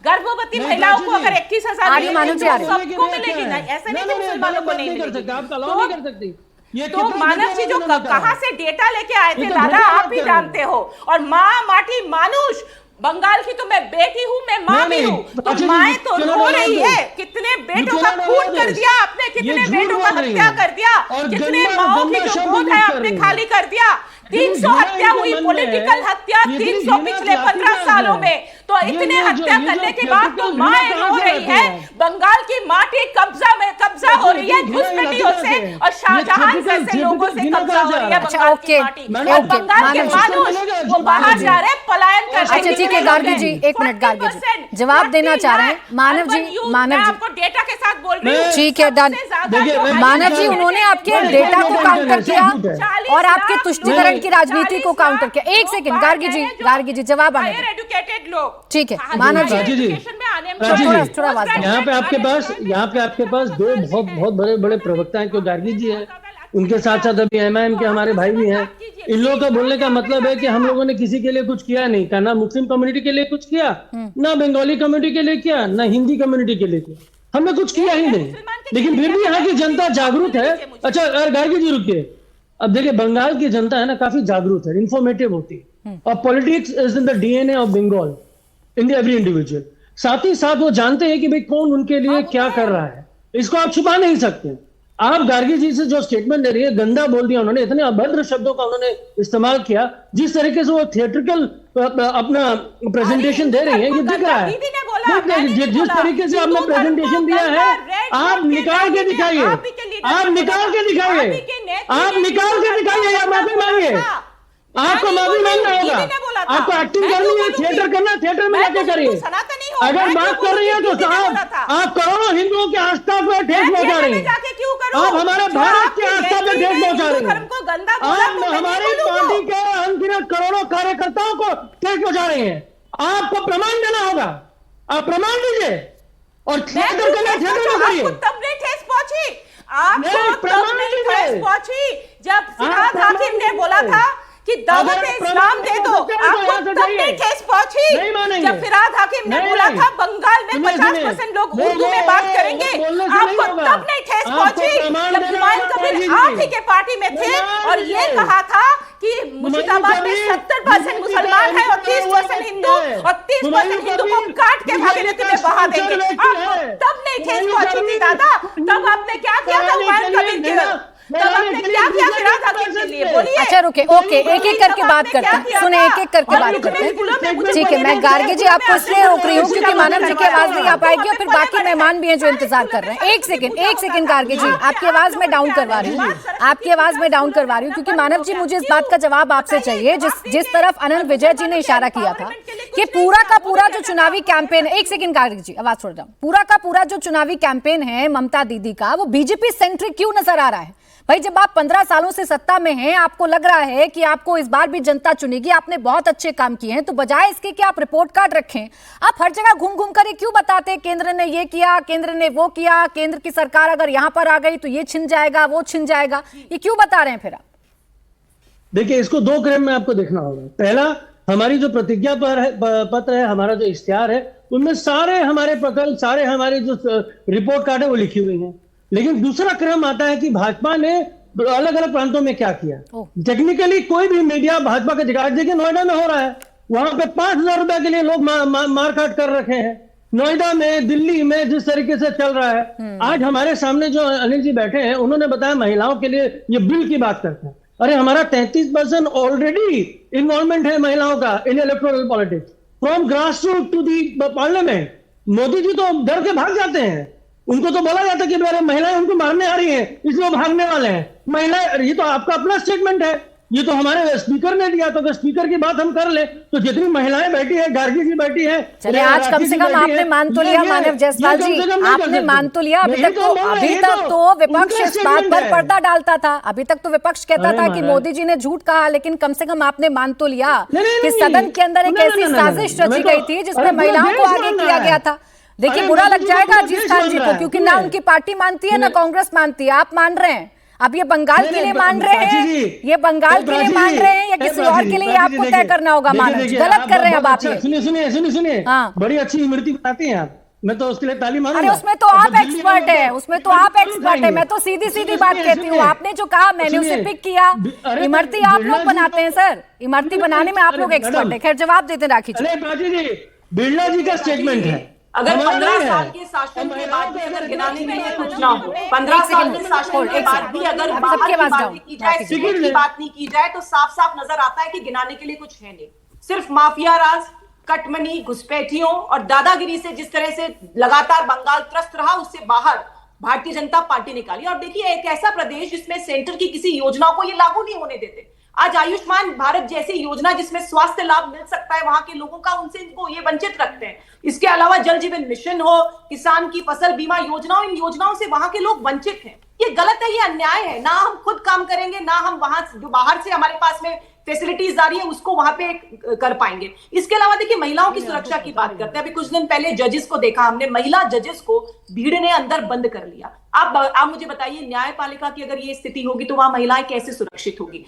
गर्भवती महिलाओं को अगर 21,000 मानव जी सबको मिलेगी ना, ऐसा नहीं कि मुसलमानों को नहीं मिलेगी। तो मानव जी जो कहां से डेटा लेके आए थे दादा, आप ही जानते हो। और माँ माटी मानुष, बंगाल की तो मैं बेटी हूँ, मैं माँ भी हूँ, तो माएँ तो रो रही है। कितने बेटों का खून कर दिया आपने, कितने बेटों का हत्या कर दिया, कितने माओं की जो गोद है आपने खाली कर दिया। 300 हत्या हुई, पॉलिटिकल हत्या 300 पिछले 15 सालों में। तो इतने हत्या करने के बाद तो माएँ रो रही है। बंगाल की माटी कब्जा हो रही है घुसपैठियों से और शाहजहां जैसे लोगों से कब्जा हो रही है बंगाल की माटी। और बंगाल के मानुष वो बाहर जा रहे हैं, पलायन कर रहे हैं। अच्छा ठीक है गार्गी जी, एक मिनट गार्गी जी जवाब देना चाह रहे हैं। मानव जी आपको डेटा के साथ बोल रही हूँ, ठीक है डन। मानव जी उन्होंने आपके डेटा को काउंटर किया और आपके तुष्टिकरण की राजनीति को काउंटर किया। एक सेकंड गार्गी जी जवाब आने दें। एजुकेटेड लोग, ठीक है मानव जी यहाँ पे आपके पास दो बहुत बड़े प्रवक्ता हैं, क्यों गार्गी जी है, उनके साथ साथ अभी एमआईएम के हमारे भाई भी हैं। इन लोगों का बोलने का मतलब है कि हम लोगों ने किसी के लिए कुछ किया नहीं, का ना मुस्लिम कम्युनिटी के लिए कुछ किया, ना बंगाली कम्युनिटी के लिए किया, ना हिंदी कम्युनिटी के लिए किया, हमने कुछ किया ही नहीं। लेकिन फिर भी यहाँ की जनता जागरूक है। अच्छा गार्गी जी रुकिए, अब देखिए बंगाल की जनता है ना काफी जागरूक है, इंफॉर्मेटिव होती है, और politics is in the DNA of Bengal in the every individual. साथ ही साथ वो जानते हैं कि भाई कौन उनके लिए क्या कर रहा है, इसको आप छुपा नहीं सकते। आप गार्गी जी से जो स्टेटमेंट दे रही है, गंदा बोल दिया उन्होंने, इतने अभद्र शब्दों का उन्होंने इस्तेमाल किया, जिस तरीके से वो थिएट्रिकल अपना प्रेजेंटेशन दे रही है, ये दिख रहा है। जिस तरीके से आपने प्रेजेंटेशन दिया है, आप निकाल के दिखाइए, आप निकाल के दिखाइए, आप निकाल के दिखाइए, या माफी मांगिए। आपको माफी मांगना होगा, आपको एक्टिंग करनी है, थिएटर करना, थिएटर में जाके करिए। अगर बात कर रही है तो आप करोड़ों हिंदुओं के आस्था पर ठेस पहुंचा रही हैं, आप हमारे भारत की आस्था पर ठेस पहुंचा रही हैं, आप हमारी पार्टी के अनगिनत करोड़ों कार्यकर्ताओं को ठेस पहुंचा रही हैं। आपको प्रमाण देना होगा, आप प्रमाण दीजिए और थिएटर करना, थिएटर में करिए। तब नहीं ठेस पहुंची, आपको तब नहीं ठेस पहुंची जब फिरहाद हाकिम ने बोला था कि दावत इस्लाम दे दो, आपको तब नहीं ठेस पहुंची जब फिरहाद हाकिम ने बोला था बंगाल में 50% लोग उर्दू में बात करेंगे, आपको तब नहीं ठेस पहुंची जब हुमायूं कबीर आप ही के पार्टी में थे और ये कहा था कि मुर्शिदाबाद में 70% मुसलमान है और 30% हिंदू, और 30% हिंदू को काट के भागीरथी में बहा देंगे। आपको तब नहीं ठेस पहुंची थी दादा, तब आपने क्या किया था हुमायूं कबीर के, तब आपने क्या किया फिरहाद हाकिम के लिए, बोलिए। अच्छा रुके, ओके एक एक करके बात करते हैं, सुने एक एक करके बात करते हैं। ठीक है, मैं गार्गी जी आपको इसलिए रोक रही हूँ क्योंकि मानव जी की आवाज नहीं आ पाएगी और फिर बाकी मेहमान भी हैं जो इंतजार कर रहे हैं। एक सेकंड गार्गी जी, आपकी आवाज में डाउन करवा रही हूँ, आपकी आवाज में डाउन करवा रही हूँ क्योंकि मानव जी मुझे इस बात का जवाब आपसे चाहिए जिस तरफ अनंत विजय जी ने इशारा किया था कि पूरा का पूरा जो चुनावी कैंपेन, एक सेकंड गार्गी जी आवाज छोड़ जाऊं, पूरा का पूरा जो चुनावी कैंपेन है ममता दीदी का, वो बीजेपी सेंट्रिक क्यों नजर आ रहा है? भाई जब आप 15 सालों से सत्ता में हैं, आपको लग रहा है कि आपको इस बार भी जनता चुनेगी, आपने बहुत अच्छे काम किए हैं, तो बजाय इसके कि आप रिपोर्ट कार्ड रखें, आप हर जगह घूम घूम कर क्यों बताते केंद्र ने ये किया, केंद्र ने वो किया, केंद्र की सरकार अगर यहां पर आ गई तो ये छिन जाएगा, वो छिन जाएगा, ये क्यों बता रहे हैं फिर आप? देखिए इसको दो क्रम में आपको देखना होगा। पहला, हमारी जो प्रतिज्ञा पत्र है, हमारा जो इश्तिहार है, उनमें सारे हमारे प्रकल्प, सारे हमारे जो रिपोर्ट कार्ड है वो लिखी हुई है। लेकिन दूसरा क्रम आता है कि भाजपा ने अलग अलग प्रांतों में क्या किया। टेक्निकली कोई भी मीडिया भाजपा के दिखा, देखिए नोएडा में हो रहा है, वहां पे 5,000 रुपए के लिए लोग मारकाट कर रखे हैं। नोएडा में, दिल्ली में जिस तरीके से चल रहा है, आज हमारे सामने जो अनिल जी बैठे हैं उन्होंने बताया महिलाओं के लिए ये बिल की बात करते हैं। अरे हमारा 33% ऑलरेडी इन्वॉल्वमेंट है महिलाओं का in electoral politics, from grass root to the parliament. Modi ji तो डर के भाग जाते हैं, उनको तो बोला जाता है कि मेरे महिलाएं उनको मारने आ रही हैं इसलिए वो भागने वाले हैं। महिलाएं, ये तो आपका अपना स्टेटमेंट है, ये तो हमारे स्पीकर ने दिया, तो अगर स्पीकर की बात हम कर ले तो जितनी महिलाएं बैठी है, गार्गी जी बैठी है, चलिए आज कम से कम आपने मान तो लिया मानव जायसवाल जी, आपने मान तो लिया। अभी तक तो विपक्ष इस बात पर पर्दा डालता था, अभी तक तो विपक्ष कहता था कि मोदी जी ने झूठ कहा, लेकिन कम से कम आपने मान तो लिया कि सदन के अंदर एक ऐसी साजिश रची गई थी जिसमें महिलाओं को आगे किया गया था। देखिए बुरा लग जाएगा अजीज खान जी को, क्योंकि ना उनकी पार्टी मानती है ना कांग्रेस मानती है, आप मान रहे हैं, अब ये बंगाल के लिए मान रहे हैं, ये बंगाल के लिए मान रहे हैं या किसी और के लिए, आपको तय करना होगा। मानव गलत कर रहे हैं अब आप ये। सुनिए, हाँ। बड़ी अच्छी इमरती बनाती हैं आप, मैं तो उसके लिए ताली मारूंगा। अरे उसमें तो आप एक्सपर्ट है, उसमें तो आप एक्सपर्ट है। मैं तो सीधी सीधी बात कहती हूँ, आपने जो कहा मैंने उसे पिक किया। इमरती आप लोग बनाते हैं सर, इमरती बनाने में आप लोग एक्सपर्ट है। खैर जवाब देते राखी जी। अरे प्राची जी, बिरला जी का स्टेटमेंट है, अगर 15 साल के शासन के बाद भी अगर गिनाने के लिए कुछ ना हो, 15 साल के शासन के बाद भी अगर बाहर की बात की जाए, सिविल की बात नहीं की जाए, तो साफ साफ नजर आता है कि गिनाने के लिए कुछ है नहीं। सिर्फ माफिया राज, कटमनी, घुसपैठियों और दादागिरी से जिस तरह से लगातार बंगाल त्रस्त रहा, उससे बाहर भारतीय जनता पार्टी निकाली। और देखिए, एक ऐसा प्रदेश जिसमें सेंटर की किसी योजना को ये लागू नहीं होने देते। आज आयुष्मान भारत जैसी योजना जिसमें स्वास्थ्य लाभ मिल सकता है वहां के लोगों का, उनसे इनको ये वंचित रखते हैं। इसके अलावा जल जीवन मिशन हो, किसान की फसल बीमा योजना, इन योजनाओं से वहां के लोग वंचित हैं। ये गलत है, ये अन्याय है। ना हम खुद काम करेंगे, ना हम वहां जो बाहर से हमारे पास में फैसिलिटीज आ रही है उसको वहां पे कर पाएंगे। इसके अलावा देखिए, महिलाओं की सुरक्षा की बात करते हैं। अभी कुछ दिन पहले जजेस को देखा हमने, महिला जजेस को भीड़ ने अंदर बंद कर लिया। आप मुझे बताइए, न्यायपालिका की अगर ये स्थिति होगी तो वहां महिलाएं कैसे सुरक्षित होगी?